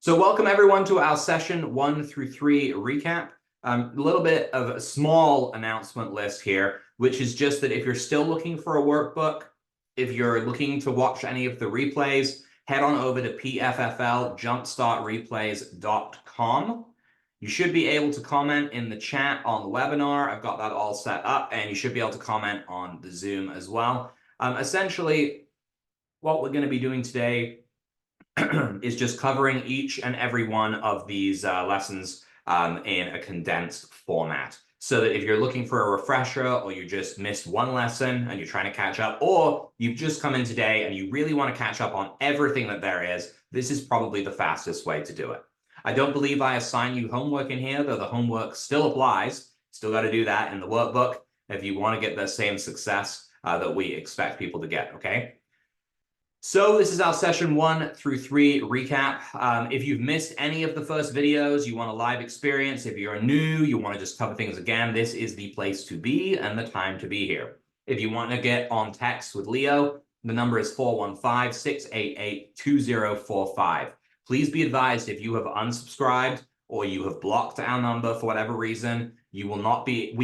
So welcome everyone to our session 1 through 3 recap. A little bit of a small announcement list here, which is just that if you're still looking for a workbook, if you're looking to watch any of the replays, head on over to pffljumpstartreplays.com. You should be able to comment in the chat on the webinar. I've got that all set up, and you should be able to comment on the Zoom as well. Essentially, what we're going to be doing today is just covering each and every one of these lessons in a condensed format. So that if you're looking for a refresher, or you just missed one lesson and you're trying to catch up, or you've just come in today and you really want to catch up on everything that there is, this is probably the fastest way to do it. I don't believe I assign you homework in here, though the homework still applies. Still got to do that in the workbook if you want to get the same success that we expect people to get, okay? So this is our session 1 through 3 recap. If you've missed any of the first videos, you want a live experience, if you're new, you want to just cover things again, this is the place to be and the time to be here. If you want to get on text with Leo, the number is 415-688-2045. Please be advised, if you have unsubscribed or you have blocked our number for whatever reason, we will not be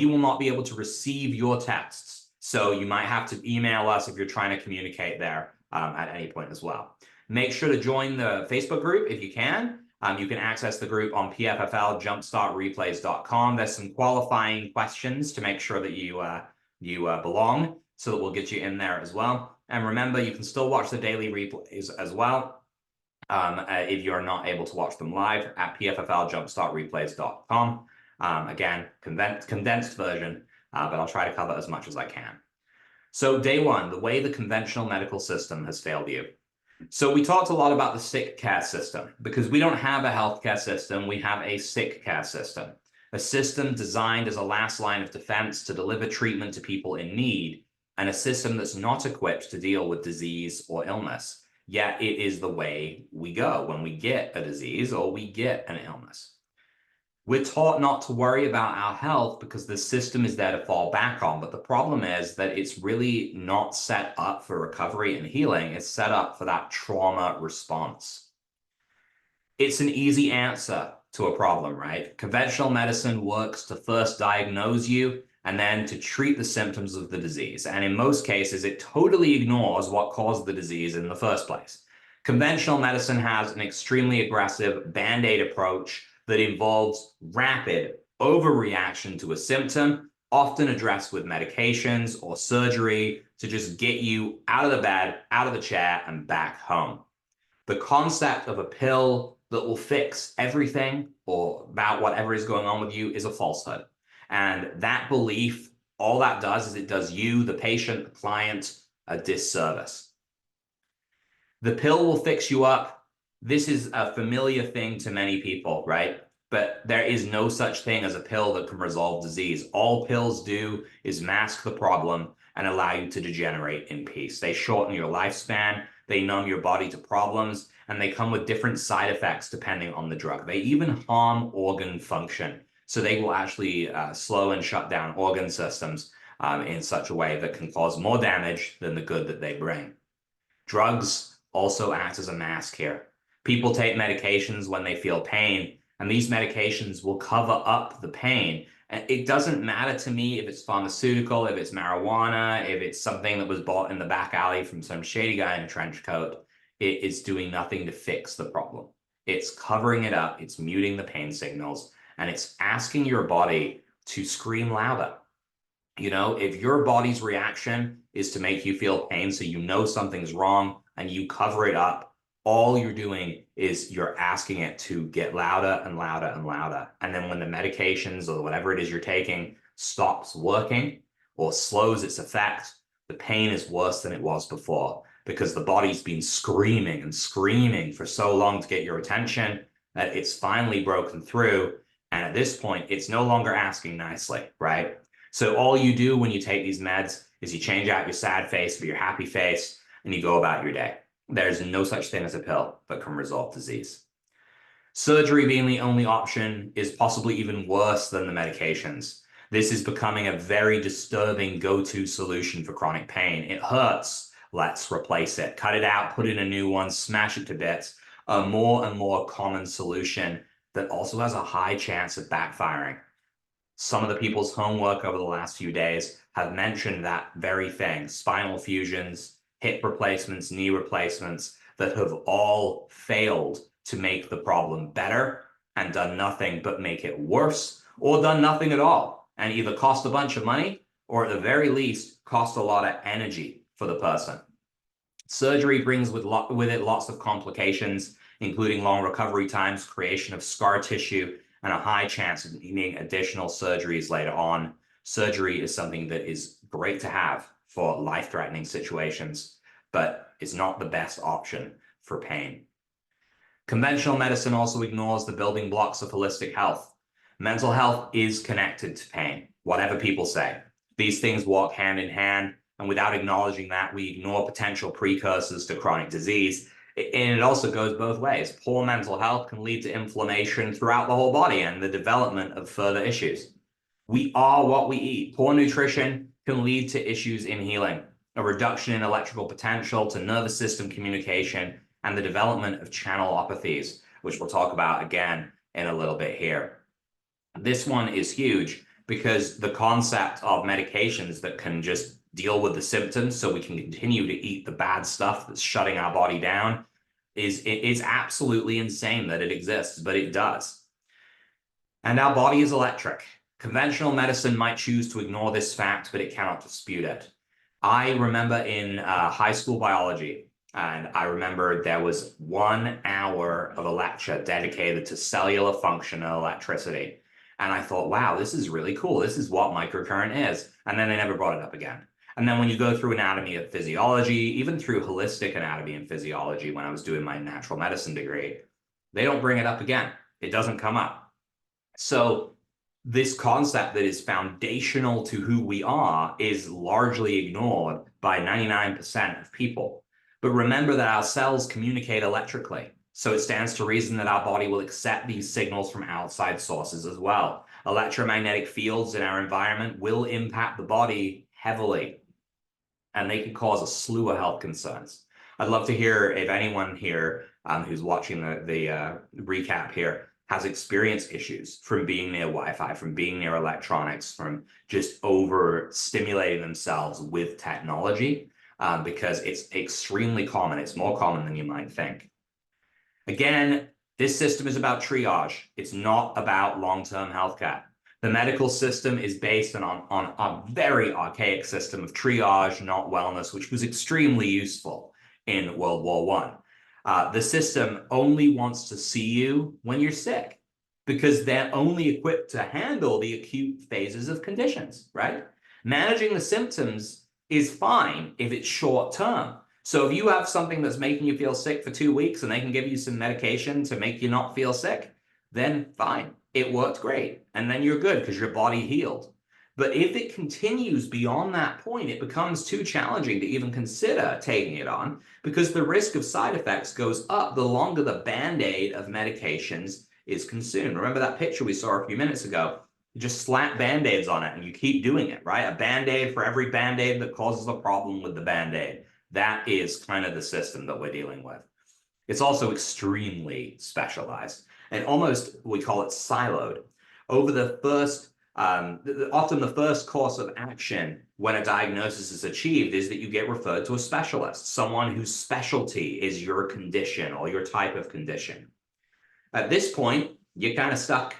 able to receive your texts. So you might have to email us if you're trying to communicate there. At any point as well. Make sure to join the Facebook group if you can. You can access the group on pffljumpstartreplays.com. There's some qualifying questions to make sure that you belong, so that we'll get you in there as well. And remember, you can still watch the daily replays as well if you're not able to watch them live at pffljumpstartreplays.com. Again, condensed version, but I'll try to cover as much as I can. So day 1, the way the conventional medical system has failed you. So we talked a lot about the sick care system, because we don't have a healthcare system, we have a sick care system. A system designed as a last line of defense to deliver treatment to people in need, and a system that's not equipped to deal with disease or illness. Yet it is the way we go when we get a disease or we get an illness. We're taught not to worry about our health because the system is there to fall back on. But the problem is that it's really not set up for recovery and healing. It's set up for that trauma response. It's an easy answer to a problem, right? Conventional medicine works to first diagnose you and then to treat the symptoms of the disease. And in most cases, it totally ignores what caused the disease in the first place. Conventional medicine has an extremely aggressive Band-Aid approach that involves rapid overreaction to a symptom, often addressed with medications or surgery to just get you out of the bed, out of the chair, and back home. The concept of a pill that will fix everything or about whatever is going on with you is a falsehood. And that belief, all that does is it does you, the patient, the client, a disservice. The pill will fix you up. This is a familiar thing to many people, right? But there is no such thing as a pill that can resolve disease. All pills do is mask the problem and allow you to degenerate in peace. They shorten your lifespan, they numb your body to problems, and they come with different side effects depending on the drug. They even harm organ function. So they will actually slow and shut down organ systems in such a way that can cause more damage than the good that they bring. Drugs also act as a mask here. People take medications when they feel pain, and these medications will cover up the pain. And it doesn't matter to me if it's pharmaceutical, if it's marijuana, if it's something that was bought in the back alley from some shady guy in a trench coat. It is doing nothing to fix the problem. It's covering it up, it's muting the pain signals, and it's asking your body to scream louder. You know, if your body's reaction is to make you feel pain so you know something's wrong and you cover it up, all you're doing is you're asking it to get louder and louder and louder. And then when the medications or whatever it is you're taking stops working or slows its effect, the pain is worse than it was before, because the body's been screaming and screaming for so long to get your attention that it's finally broken through. And at this point, it's no longer asking nicely, right? So all you do when you take these meds is you change out your sad face for your happy face and you go about your day. There's no such thing as a pill that can resolve disease. Surgery being the only option is possibly even worse than the medications. This is becoming a very disturbing go-to solution for chronic pain. It hurts. Let's replace it. Cut it out, put in a new one, smash it to bits. a more and more common solution that also has a high chance of backfiring. Some of the people's homework over the last few days have mentioned that very thing: spinal fusions, hip replacements, knee replacements that have all failed to make the problem better and done nothing but make it worse, or done nothing at all and either cost a bunch of money or at the very least cost a lot of energy for the person. Surgery brings with it lots of complications, including long recovery times, creation of scar tissue, and a high chance of needing additional surgeries later on. Surgery is something that is great to have for life-threatening situations, but is not the best option for pain. Conventional medicine also ignores the building blocks of holistic health. Mental health is connected to pain, whatever people say. These things walk hand in hand, and without acknowledging that, we ignore potential precursors to chronic disease. And it also goes both ways. Poor mental health can lead to inflammation throughout the whole body and the development of further issues. We are what we eat. Poor nutrition can lead to issues in healing, a reduction in electrical potential to nervous system communication, and the development of channelopathies, which we'll talk about again in a little bit here. This one is huge because the concept of medications that can just deal with the symptoms so we can continue to eat the bad stuff that's shutting our body down is absolutely insane that it exists, but it does. And our body is electric. Conventional medicine might choose to ignore this fact, but it cannot dispute it. I remember in high school biology, and I remember there was 1 hour of a lecture dedicated to cellular function and electricity. And I thought, wow, this is really cool. This is what microcurrent is. And then they never brought it up again. And then when you go through anatomy of physiology, even through holistic anatomy and physiology, when I was doing my natural medicine degree, they don't bring it up again. It doesn't come up. So this concept that is foundational to who we are is largely ignored by 99% of people. But remember that our cells communicate electrically. So it stands to reason that our body will accept these signals from outside sources as well. Electromagnetic fields in our environment will impact the body heavily, and they can cause a slew of health concerns. I'd love to hear if anyone here who's watching the recap here has experienced issues from being near Wi-Fi, from being near electronics, from just overstimulating themselves with technology, because it's extremely common. It's more common than you might think. Again, this system is about triage. It's not about long-term healthcare. The medical system is based on a very archaic system of triage, not wellness, which was extremely useful in World War I. The system only wants to see you when you're sick because they're only equipped to handle the acute phases of conditions, right? Managing the symptoms is fine if it's short term. So if you have something that's making you feel sick for 2 weeks and they can give you some medication to make you not feel sick, then fine. It worked great. And then you're good because your body healed. But if it continues beyond that point, it becomes too challenging to even consider taking it on because the risk of side effects goes up the longer the band-aid of medications is consumed. Remember that picture we saw a few minutes ago? You just slap band-aids on it and you keep doing it, right? A band-aid for every band-aid that causes a problem with the band-aid. That is kind of the system that we're dealing with. It's also extremely specialized and almost, we call it siloed. Over the first, often the first course of action when a diagnosis is achieved is that you get referred to a specialist, someone whose specialty is your condition or your type of condition. At this point, you're kind of stuck.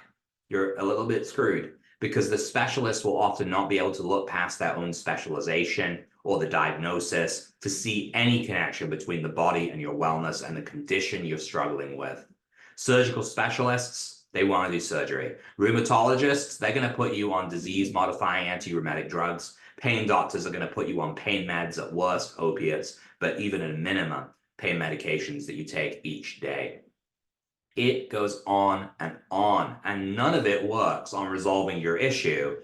You're a little bit screwed because the specialist will often not be able to look past their own specialization or the diagnosis to see any connection between the body and your wellness and the condition you're struggling with. Surgical specialists, they want to do surgery. Rheumatologists, they're going to put you on disease-modifying anti-rheumatic drugs. Pain doctors are going to put you on pain meds, at worst, opiates, but even at a minimum, pain medications that you take each day. It goes on, and none of it works on resolving your issue,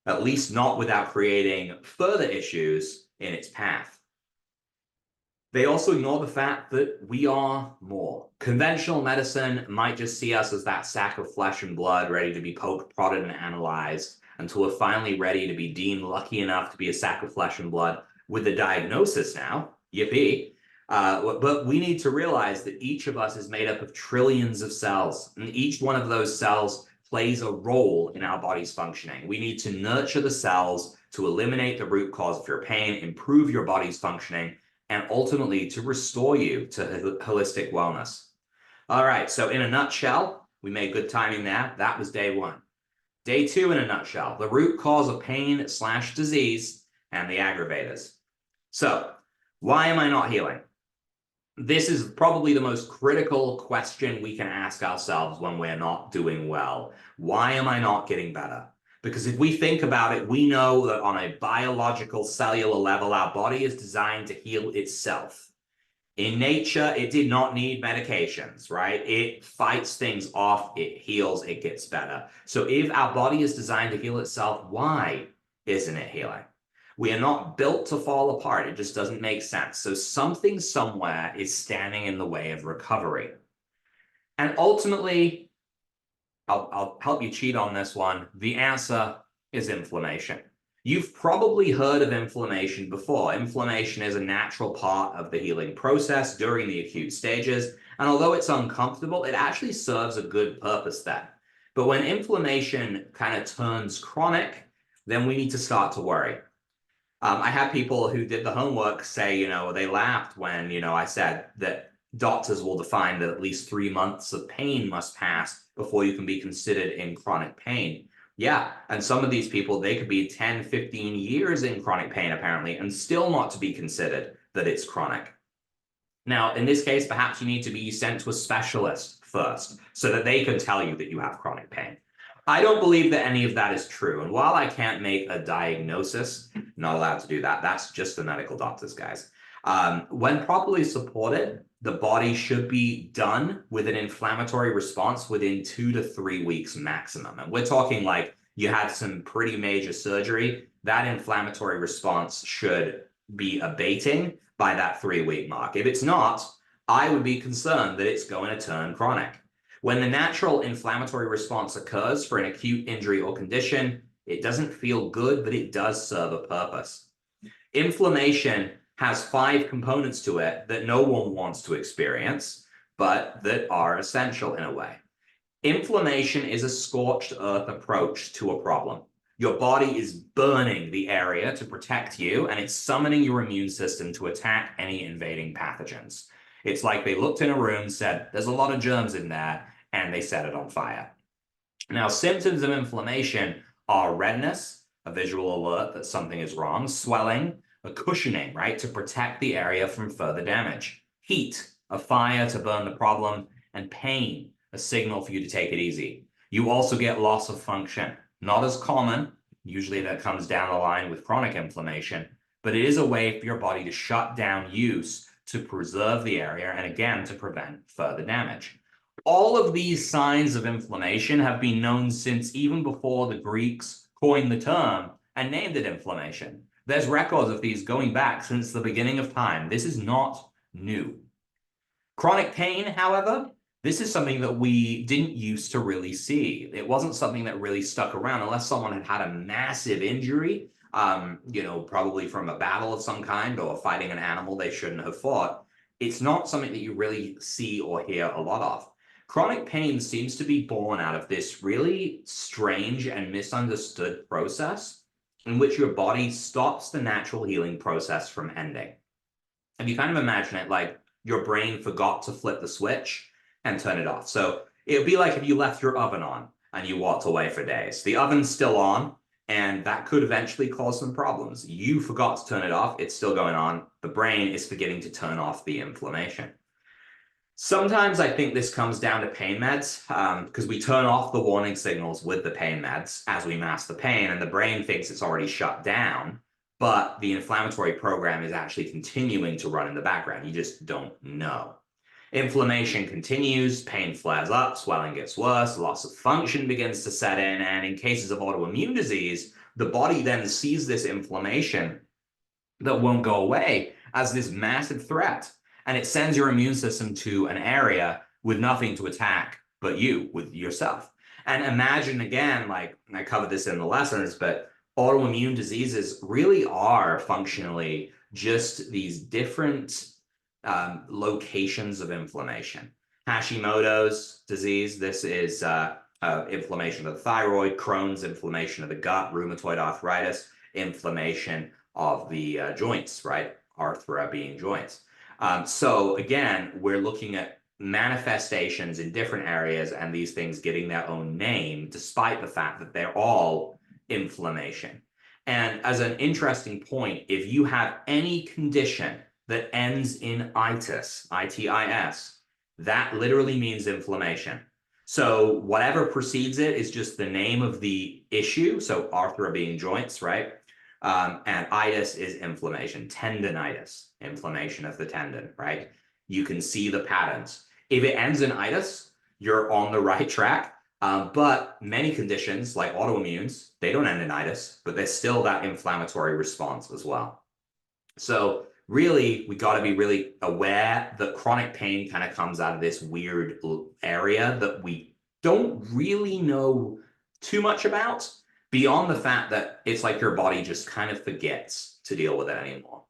at least not without creating further issues in its path. They also ignore the fact that we are more. Conventional medicine might just see us as that sack of flesh and blood ready to be poked, prodded, and analyzed until we're finally ready to be deemed lucky enough to be a sack of flesh and blood with a diagnosis now, yippee. But we need to realize that each of us is made up of trillions of cells, and each one of those cells plays a role in our body's functioning. We need to nurture the cells to eliminate the root cause of your pain, improve your body's functioning, and ultimately to restore you to holistic wellness. All right, so in a nutshell, we made good timing there. That was day one. Day two, in a nutshell, the root cause of pain / disease and the aggravators. So why am I not healing? This is probably the most critical question we can ask ourselves when we're not doing well. Why am I not getting better? Because if we think about it, we know that on a biological cellular level, our body is designed to heal itself. In nature, it did not need medications, right? It fights things off, it heals, it gets better. So if our body is designed to heal itself, why isn't it healing? We are not built to fall apart. It just doesn't make sense. So something somewhere is standing in the way of recovery. And ultimately, I'll help you cheat on this one. The answer is inflammation. You've probably heard of inflammation before. Inflammation is a natural part of the healing process during the acute stages. And although it's uncomfortable, it actually serves a good purpose there. But when inflammation kind of turns chronic, then we need to start to worry. I had people who did the homework say, they laughed when, I said that doctors will define that at least 3 months of pain must pass before you can be considered in chronic pain. Yeah, and some of these people, they could be 10, 15 years in chronic pain, apparently, and still not to be considered that it's chronic. Now, in this case, perhaps you need to be sent to a specialist first so that they can tell you that you have chronic pain. I don't believe that any of that is true. And while I can't make a diagnosis, I'm not allowed to do that. That's just the medical doctors, guys. When properly supported, the body should be done with an inflammatory response within 2 to 3 weeks maximum. And we're talking like you had some pretty major surgery. That inflammatory response should be abating by that 3-week mark. If it's not, I would be concerned that it's going to turn chronic. When the natural inflammatory response occurs for an acute injury or condition, it doesn't feel good, but it does serve a purpose. Inflammation has 5 components to it that no one wants to experience, but that are essential in a way. Inflammation is a scorched earth approach to a problem. Your body is burning the area to protect you, and it's summoning your immune system to attack any invading pathogens. It's like they looked in a room, said, there's a lot of germs in there, and they set it on fire. Now, symptoms of inflammation are redness, a visual alert that something is wrong, swelling, a cushioning, right, to protect the area from further damage, heat, a fire to burn the problem, and pain, a signal for you to take it easy. You also get loss of function, not as common. Usually that comes down the line with chronic inflammation, but it is a way for your body to shut down use to preserve the area and again to prevent further damage. All of these signs of inflammation have been known since even before the Greeks coined the term and named it inflammation. There's records of these going back since the beginning of time. This is not new. Chronic pain, however, this is something that we didn't used to really see. It wasn't something that really stuck around unless someone had had a massive injury, probably from a battle of some kind or fighting an animal they shouldn't have fought. It's not something that you really see or hear a lot of. Chronic pain seems to be born out of this really strange and misunderstood process in which your body stops the natural healing process from ending. And you kind of imagine it like your brain forgot to flip the switch and turn it off. So it would be like if you left your oven on and you walked away for days. The oven's still on, and that could eventually cause some problems. You forgot to turn it off. It's still going on. The brain is forgetting to turn off the inflammation. Sometimes I think this comes down to pain meds because we turn off the warning signals with the pain meds as we mask the pain, and the brain thinks it's already shut down, but the inflammatory program is actually continuing to run in the background. You just don't know. Inflammation continues, pain flares up, swelling gets worse, loss of function begins to set in, and in cases of autoimmune disease, the body then sees this inflammation that won't go away as this massive threat. And it sends your immune system to an area with nothing to attack but you, with yourself. And imagine again, like I covered this in the lessons, but autoimmune diseases really are functionally just these different locations of inflammation. Hashimoto's disease, this is inflammation of the thyroid, Crohn's, inflammation of the gut, rheumatoid arthritis, inflammation of the joints, right? Arthra being joints. So again, we're looking at manifestations in different areas and these things getting their own name, despite the fact that they're all inflammation. And as an interesting point, if you have any condition that ends in itis, I-T-I-S, that literally means inflammation. So whatever precedes it is just the name of the issue. So arthra being joints, right? And itis is inflammation, tendonitis, inflammation of the tendon, right? You can see the patterns. If it ends in itis, you're on the right track. But many conditions like autoimmunes, they don't end in itis, but there's still that inflammatory response as well. So really, we got to be really aware that chronic pain kind of comes out of this weird area that we don't really know too much about, beyond the fact that it's like your body just kind of forgets to deal with it anymore.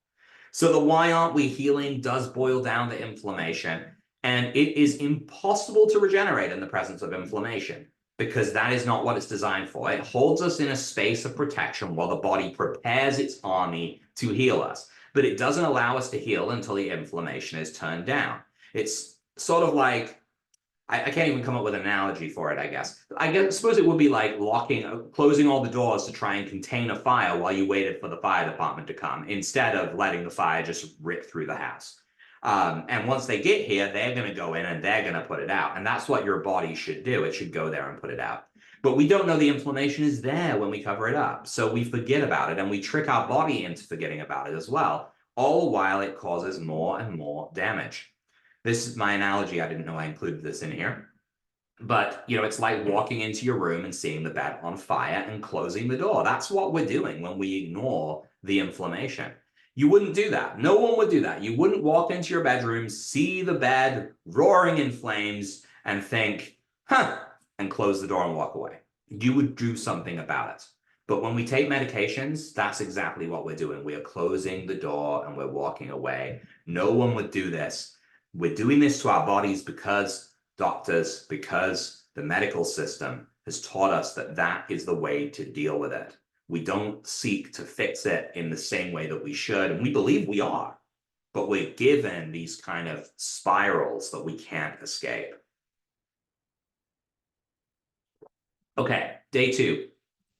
So the why aren't we healing does boil down to inflammation, and it is impossible to regenerate in the presence of inflammation because that is not what it's designed for. It holds us in a space of protection while the body prepares its army to heal us, but it doesn't allow us to heal until the inflammation is turned down. It's sort of like, I can't even come up with an analogy for it, I guess. Suppose it would be like closing all the doors to try and contain a fire while you waited for the fire department to come, instead of letting the fire just rip through the house. And once they get here, they're going to go in and they're going to put it out. And that's what your body should do. It should go there and put it out. But we don't know the inflammation is there when we cover it up. So we forget about it and we trick our body into forgetting about it as well, all while it causes more and more damage. This is my analogy. I didn't know I included this in here. But, it's like walking into your room and seeing the bed on fire and closing the door. That's what we're doing when we ignore the inflammation. You wouldn't do that. No one would do that. You wouldn't walk into your bedroom, see the bed roaring in flames, and think, and close the door and walk away. You would do something about it. But when we take medications, that's exactly what we're doing. We are closing the door and we're walking away. No one would do this. We're doing this to our bodies because doctors, because the medical system has taught us that that is the way to deal with it. We don't seek to fix it in the same way that we should, and we believe we are, but we're given these kind of spirals that we can't escape. Okay, day 2,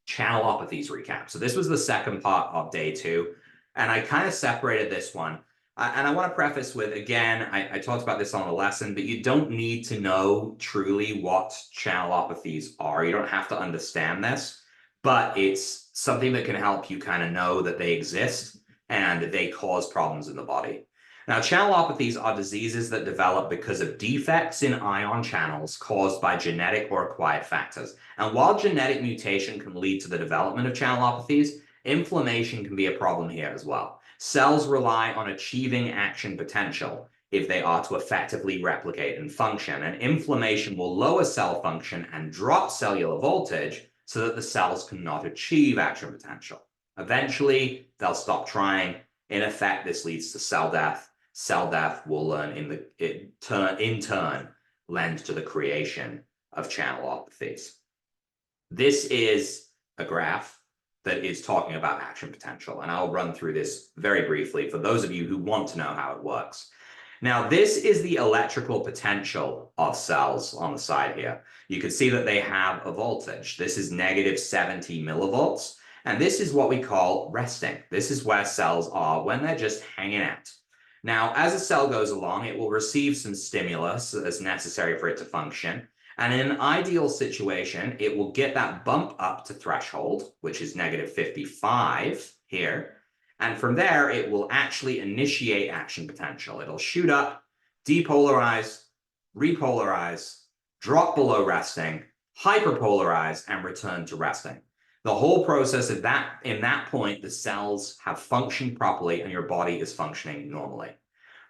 channelopathies recap. So this was the second part of day 2, and I kind of separated this one. And I want to preface with, again, I talked about this on the lesson, but you don't need to know truly what channelopathies are. You don't have to understand this, but it's something that can help you kind of know that they exist and they cause problems in the body. Now, channelopathies are diseases that develop because of defects in ion channels caused by genetic or acquired factors. And while genetic mutation can lead to the development of channelopathies, inflammation can be a problem here as well. Cells rely on achieving action potential if they are to effectively replicate and function, and inflammation will lower cell function and drop cellular voltage so that the cells cannot achieve action potential. Eventually, they'll stop trying. In effect, this leads to cell death. Cell death will in turn lend to the creation of channelopathies. This is a graph that is talking about action potential, and I'll run through this very briefly for those of you who want to know how it works. Now, this is the electrical potential of cells on the side here. You can see that they have a voltage. This is negative 70 millivolts, and this is what we call resting. This is where cells are when they're just hanging out. Now, as a cell goes along, it will receive some stimulus that's necessary for it to function. And in an ideal situation, it will get that bump up to threshold, which is negative 55 here. And from there, it will actually initiate action potential. It'll shoot up, depolarize, repolarize, drop below resting, hyperpolarize, and return to resting. The whole process of that, in that point, the cells have functioned properly and your body is functioning normally.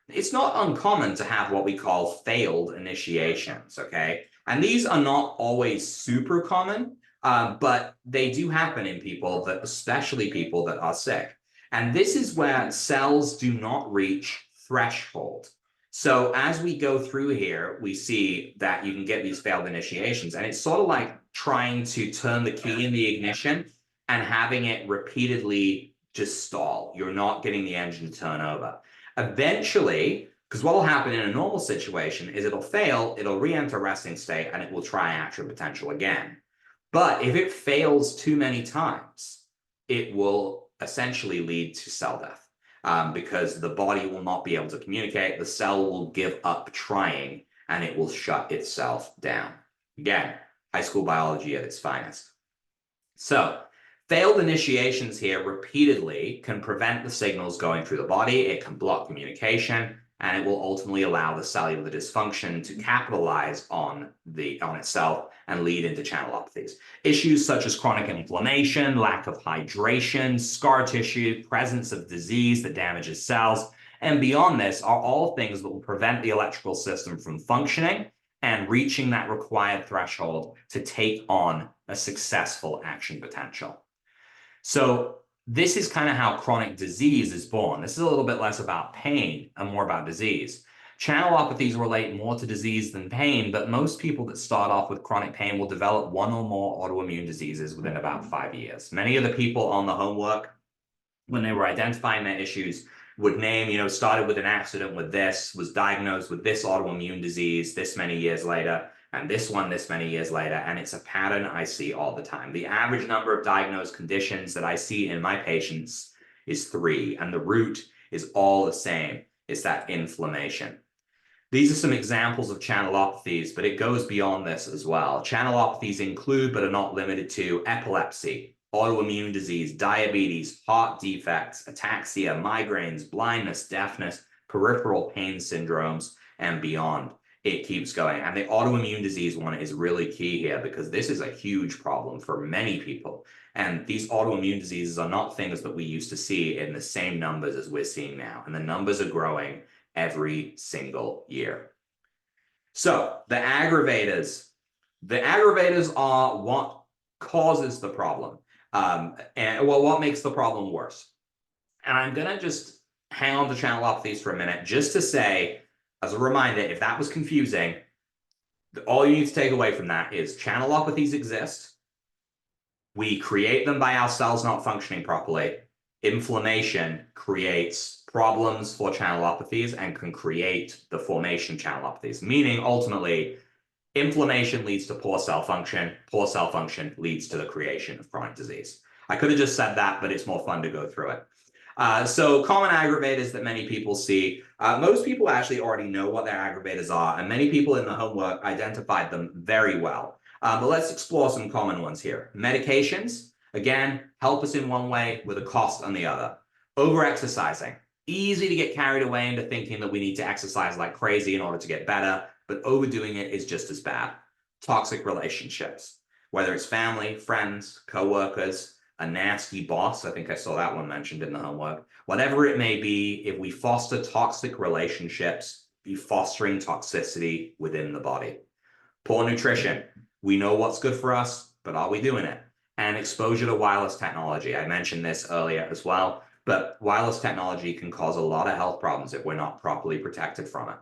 It's not uncommon to have what we call failed initiations, okay? And these are not always super common, but they do happen in people, especially people that are sick. And this is where cells do not reach threshold. So as we go through here, we see that you can get these failed initiations, and it's sort of like trying to turn the key in the ignition and having it repeatedly just stall. You're not getting the engine to turn over. Eventually, because what will happen in a normal situation is it'll fail, it'll re-enter resting state, and it will try action potential again. But if it fails too many times, it will essentially lead to cell death. Because the body will not be able to communicate, the cell will give up trying, and it will shut itself down. Again, high school biology at its finest. So, failed initiations here repeatedly can prevent the signals going through the body, it can block communication, and it will ultimately allow the cellular dysfunction to capitalize on itself and lead into channelopathies. Issues such as chronic inflammation, lack of hydration, scar tissue, presence of disease that damages cells, and beyond this are all things that will prevent the electrical system from functioning and reaching that required threshold to take on a successful action potential. So this is kind of how chronic disease is born. This is a little bit less about pain and more about disease. Channelopathies relate more to disease than pain, but most people that start off with chronic pain will develop one or more autoimmune diseases within about 5 years. Many of the people on the homework, when they were identifying their issues, would name, started with an accident with this, was diagnosed with this autoimmune disease this many years later, and this one this many years later, and it's a pattern I see all the time. The average number of diagnosed conditions that I see in my patients is 3, and the root is all the same. It's that inflammation. These are some examples of channelopathies, but it goes beyond this as well. Channelopathies include, but are not limited to, epilepsy, autoimmune disease, diabetes, heart defects, ataxia, migraines, blindness, deafness, peripheral pain syndromes, and beyond. It keeps going. And the autoimmune disease one is really key here because this is a huge problem for many people. And these autoimmune diseases are not things that we used to see in the same numbers as we're seeing now. And the numbers are growing every single year. So the aggravators are what causes the problem. What makes the problem worse. And I'm going to just hang on to channelopathies for a minute just to say, as a reminder, if that was confusing, all you need to take away from that is channelopathies exist. We create them by our cells not functioning properly. Inflammation creates problems for channelopathies and can create the formation of channelopathies, meaning ultimately inflammation leads to poor cell function leads to the creation of chronic disease. I could have just said that, but it's more fun to go through it. So common aggravators that many people see, most people actually already know what their aggravators are, and many people in the homework identified them very well. But let's explore some common ones here. Medications, again, help us in one way with a cost on the other. Over-exercising, easy to get carried away into thinking that we need to exercise like crazy in order to get better, but overdoing it is just as bad. Toxic relationships, whether it's family, friends, co-workers, a nasty boss, I think I saw that one mentioned in the homework. Whatever it may be, if we foster toxic relationships, be fostering toxicity within the body. Poor nutrition. We know what's good for us, but are we doing it? And exposure to wireless technology. I mentioned this earlier as well, but wireless technology can cause a lot of health problems if we're not properly protected from it.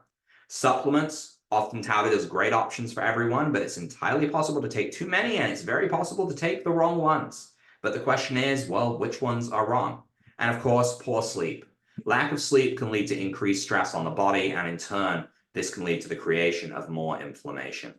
Supplements, often touted as great options for everyone, but it's entirely possible to take too many, and it's very possible to take the wrong ones. But the question is, well, which ones are wrong? And of course, poor sleep. Lack of sleep can lead to increased stress on the body, and in turn, this can lead to the creation of more inflammation.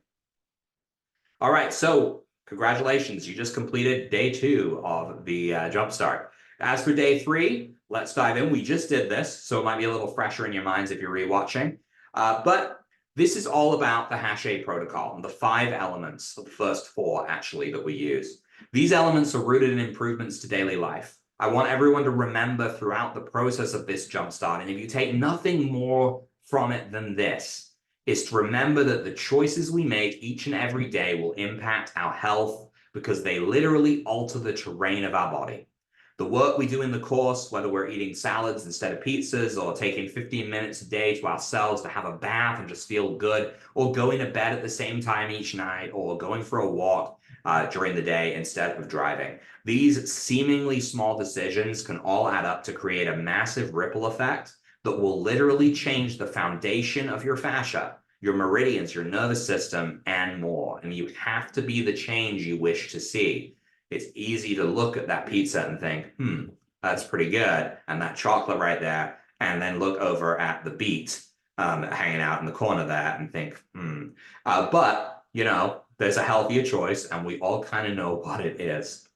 All right, so congratulations, you just completed day 2 of the Jumpstart. As for day 3, let's dive in. We just did this, so it might be a little fresher in your minds if you're rewatching. But this is all about the #8 protocol and the 5 elements, the first 4 actually that we use. These elements are rooted in improvements to daily life. I want everyone to remember throughout the process of this Jumpstart, and if you take nothing more from it than this, is to remember that the choices we make each and every day will impact our health because they literally alter the terrain of our body. The work we do in the course, whether we're eating salads instead of pizzas or taking 15 minutes a day to ourselves to have a bath and just feel good, or going to bed at the same time each night, or going for a walk during the day instead of driving. These seemingly small decisions can all add up to create a massive ripple effect that will literally change the foundation of your fascia, your meridians, your nervous system, and more. And you have to be the change you wish to see. It's easy to look at that pizza and think, that's pretty good, and that chocolate right there, and then look over at the beet hanging out in the corner there and think, but, you know, there's a healthier choice, and we all kind of know what it is.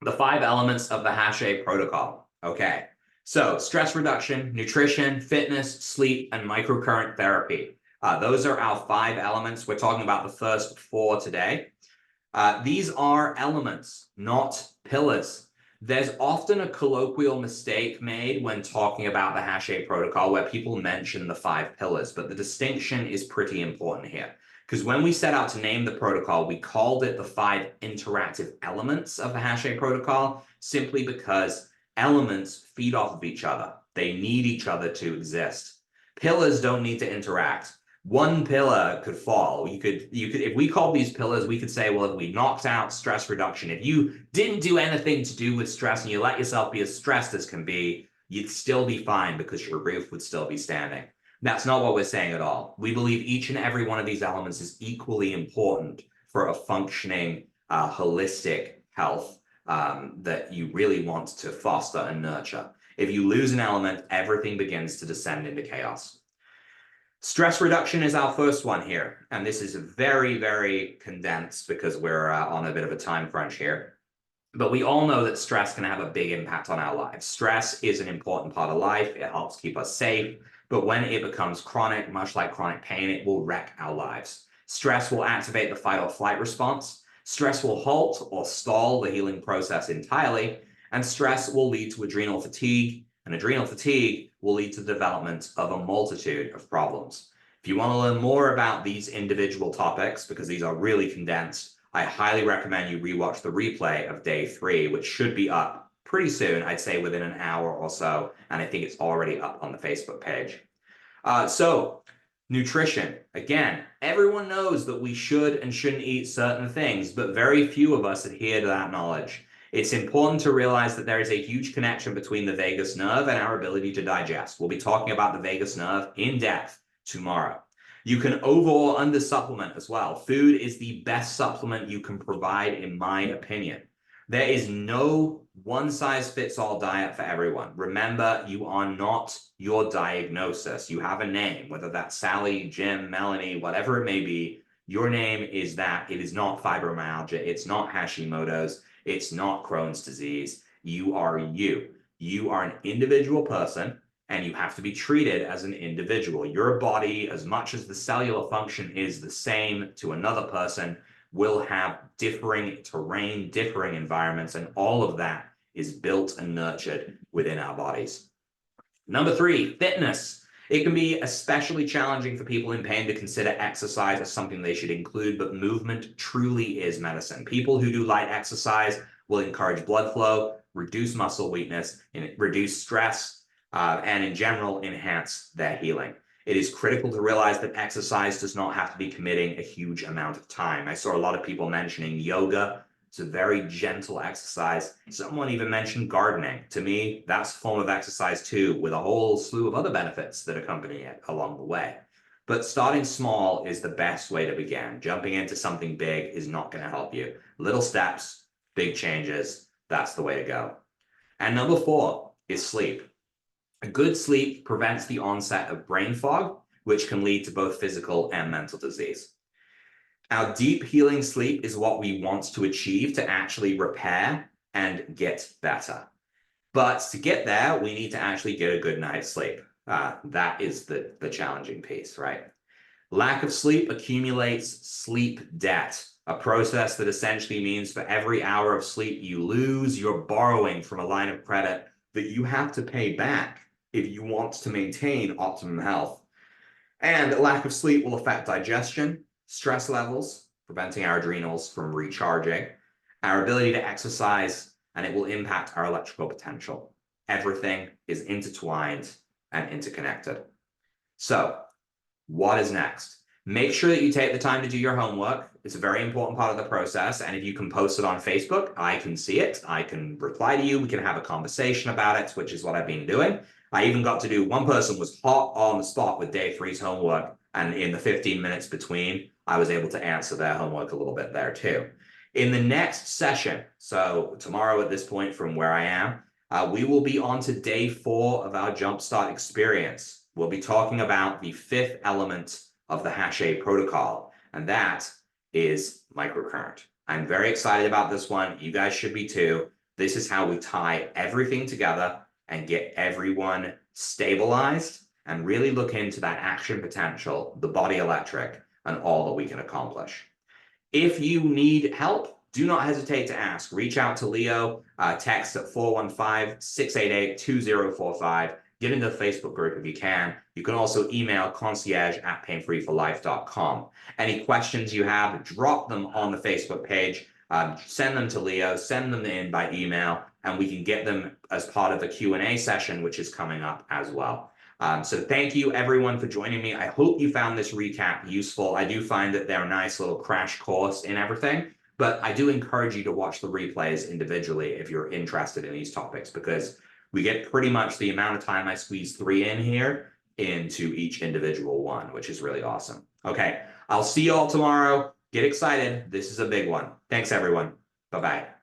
The 5 elements of the Hache protocol. Okay, so stress reduction, nutrition, fitness, sleep, and microcurrent therapy. Those are our 5 elements. We're talking about the first 4 today. These are elements, not pillars. There's often a colloquial mistake made when talking about the Hache protocol where people mention the 5 pillars, but the distinction is pretty important here. Because when we set out to name the protocol, we called it the 5 interactive elements of the Hache protocol, simply because elements feed off of each other. They need each other to exist. Pillars don't need to interact. One pillar could fall. You could, if we called these pillars, we could say, well, if we knocked out stress reduction, if you didn't do anything to do with stress and you let yourself be as stressed as can be, you'd still be fine because your roof would still be standing. That's not what we're saying at all. We believe each and every one of these elements is equally important for a functioning, holistic health that you really want to foster and nurture. If you lose an element, everything begins to descend into chaos. Stress reduction is our first one here, and this is very, very condensed because we're on a bit of a time crunch here. But we all know that stress can have a big impact on our lives. Stress is an important part of life. It helps keep us safe. But when it becomes chronic, much like chronic pain, it will wreck our lives. Stress will activate the fight or flight response. Stress will halt or stall the healing process entirely. And stress will lead to adrenal fatigue. And adrenal fatigue will lead to the development of a multitude of problems. If you want to learn more about these individual topics, because these are really condensed, I highly recommend you rewatch the replay of day 3, which should be up pretty soon, I'd say within an hour or so, and I think it's already up on the Facebook page. So, nutrition. Again, everyone knows that we should and shouldn't eat certain things, but very few of us adhere to that knowledge. It's important to realize that there is a huge connection between the vagus nerve and our ability to digest. We'll be talking about the vagus nerve in depth tomorrow. You can over or under supplement as well. Food is the best supplement you can provide, in my opinion. There is no one-size-fits-all diet for everyone. Remember, you are not your diagnosis. You have a name, whether that's Sally, Jim, Melanie, whatever it may be. Your name is that. It is not fibromyalgia. It's not Hashimoto's. It's not Crohn's disease. You are you. You are an individual person, and you have to be treated as an individual. Your body, as much as the cellular function is the same to another person, will have differing terrain, differing environments, and all of that is built and nurtured within our bodies. Number 3, fitness. It can be especially challenging for people in pain to consider exercise as something they should include, but movement truly is medicine. People who do light exercise will encourage blood flow, reduce muscle weakness, and reduce stress, and in general, enhance their healing. It is critical to realize that exercise does not have to be committing a huge amount of time. I saw a lot of people mentioning yoga. It's a very gentle exercise. Someone even mentioned gardening. To me, that's a form of exercise too, with a whole slew of other benefits that accompany it along the way. But starting small is the best way to begin. Jumping into something big is not going to help you. Little steps, big changes, that's the way to go. And number 4 is sleep. A good sleep prevents the onset of brain fog, which can lead to both physical and mental disease. Our deep healing sleep is what we want to achieve to actually repair and get better. But to get there, we need to actually get a good night's sleep. That is the challenging piece, right? Lack of sleep accumulates sleep debt, a process that essentially means for every hour of sleep you lose, you're borrowing from a line of credit that you have to pay back if you want to maintain optimum health. And lack of sleep will affect digestion, stress levels, preventing our adrenals from recharging, our ability to exercise, and it will impact our electrical potential. Everything is intertwined and interconnected. So, what is next? Make sure that you take the time to do your homework. It's a very important part of the process. And if you can post it on Facebook, I can see it. I can reply to you. We can have a conversation about it, which is what I've been doing. I even got to do, one person was hot on the spot with day 3's homework. And in the 15 minutes between, I was able to answer their homework a little bit there too. In the next session, so tomorrow at this point from where I am, we will be on to day 4 of our Jumpstart experience. We'll be talking about the 5th element of the Hash-A protocol, and that is microcurrent. I'm very excited about this one. You guys should be too. This is how we tie everything together and get everyone stabilized and really look into that action potential, the body electric, and all that we can accomplish. If you need help, do not hesitate to ask. Reach out to Leo, text at 415-688-2045. Get into the Facebook group if you can. You can also email concierge@painfreeforlife.com. Any questions you have, drop them on the Facebook page. Send them to Leo, send them in by email, and we can get them as part of the Q&A session, which is coming up as well. So thank you everyone for joining me. I hope you found this recap useful. I do find that they're a nice little crash course in everything, but I do encourage you to watch the replays individually if you're interested in these topics, because we get pretty much the amount of time I squeeze 3 in here into each individual one, which is really awesome. Okay, I'll see you all tomorrow. Get excited. This is a big one. Thanks, everyone. Bye-bye.